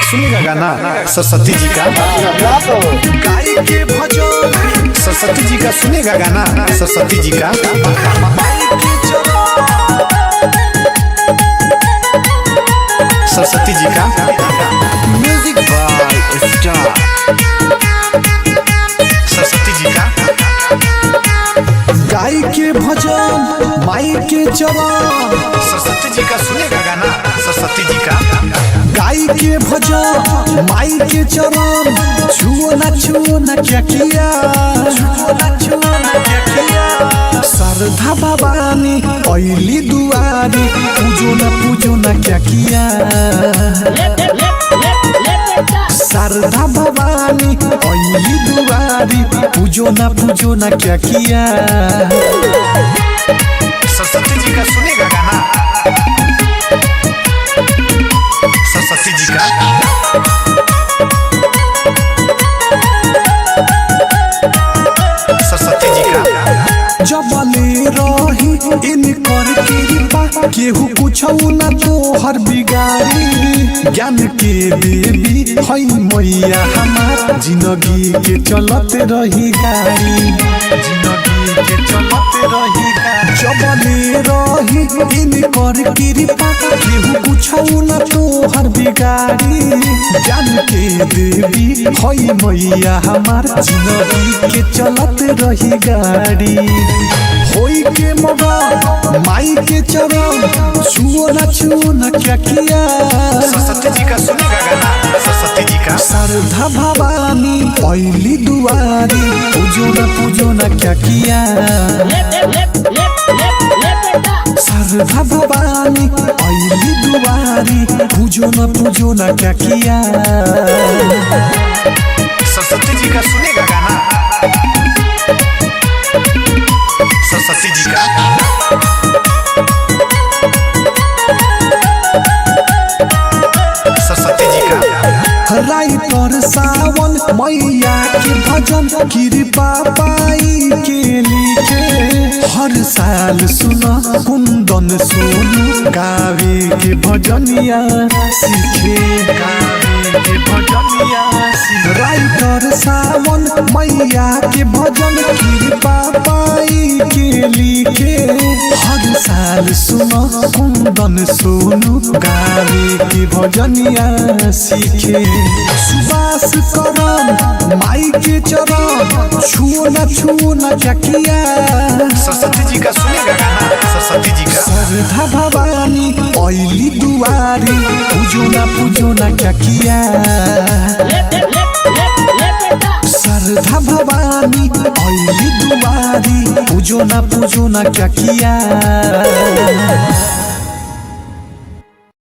सुनेगा गाना सरस्वती जी का गाय के भजन। सरस्वती जी का सुनेगा गाना सरस्वती जी का सरस्वती जी का music by star Saraswati ji का गाय के भजन माई के चरण। सरस्वती जी का सुनेगा गाना सरस्वती जी का गाय के भजन माई के चरण। छुओ ना क्या किया, छुओ ना क्या किया। शारदा भवानी अइली दुआरी, पूजो ना क्या किया। शारदा भवानी अइली दुआरी, पूजो ना क्या किया। सरस्वती जी का सुनेगा गाना सरस्वती जी का सरस्वती जी का जबले रही इनकर कृपा, केहू पूछौ ना तोहर बिगाड़ी। ज्ञान के देवी है मैया हमार, जिंदगी के चलत रही गाड़ी, जिंदगी के चलत रही गाड़ी। जबले रही इनकर कृपा, केहू पूछौ ना तोहर बिगाड़ी। ज्ञान के देवी है मैया हमार, जिंदगी के चलत रही गाड़ी। होई के मगन माई के चरण, छुओ ना क्या किया। सरस्वती जी का सुनेगा गाना सरस्वती जी का शारदा भवानी अइली दुआरी, पूजो ना क्या किया। शारदा भवानी अइली दुआरी, पूजो ना क्या किया। सरस्वती जी का सुनेगा गाना सरस्वती जी का सरस्वती जी का राइटर सावन मैया के भजन, कृपा पाई के लिखे। हर साल सुना कुंदन सोनू, गावे के भजनिया सीखे, गावे के भजनिया सीखे। राइटर सावन मैया के भजन, कृपा पाई के लिखे। हर साल सुना कुंदन सोनू, गावे के भजनिया सीखे। सुबास करम माई के चरण, छुओ ना क्या किया। सरस्वती जी का सुनेगा गाना सरस्वती जी का शारदा भवानी अइली दुआरी, पूजो ना क्या किया। शारदा भवानी अइली दुआरी, पूजो ना क्या किया।